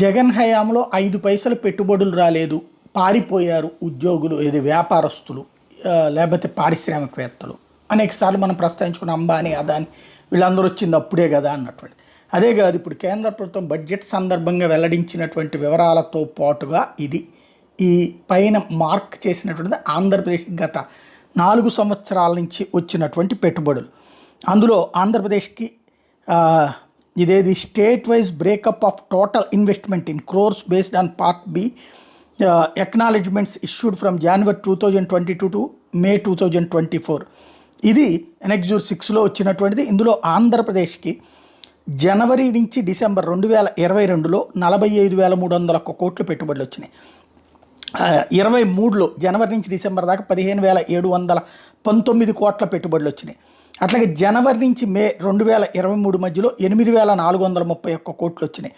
జగన్ హయాంలో 5 పైసలు పెట్టుబడులు రాలేదు, పారిపోయారు ఉద్యోగులు, ఏది వ్యాపారస్తులు, లేకపోతే పారిశ్రామికవేత్తలు. అనేకసార్లు మనం ప్రస్తావించుకున్న అంబానీ, అదాని వీళ్ళందరూ వచ్చింది అప్పుడే కదా అన్నటువంటి. అదే కాదు, ఇప్పుడు కేంద్ర ప్రభుత్వం బడ్జెట్ సందర్భంగా వెల్లడించినటువంటి వివరాలతో పాటుగా ఇది ఈ పైన మార్క్ చేసినటువంటిది ఆంధ్రప్రదేశ్ గత 4 సంవత్సరాల నుంచి వచ్చినటువంటి పెట్టుబడులు. అందులో ఆంధ్రప్రదేశ్కి ఇదేది state wise breakup of total investment in crores based on part B acknowledgements issued from January 2022 to May 2024. ఇది ఎనెక్జూర్ 6లో వచ్చినటువంటిది. ఇందులో ఆంధ్రప్రదేశ్కి జనవరి నుంచి డిసెంబర్ 2022లో 45,301 కోట్లు పెట్టుబడులు వచ్చినాయి. 23లో జనవరి నుంచి డిసెంబర్ దాకా 15,719 కోట్ల పెట్టుబడులు వచ్చినాయి. అట్లాగే జనవరి నుంచి మే 2023 మధ్యలో 8,431 కోట్లు వచ్చినాయి.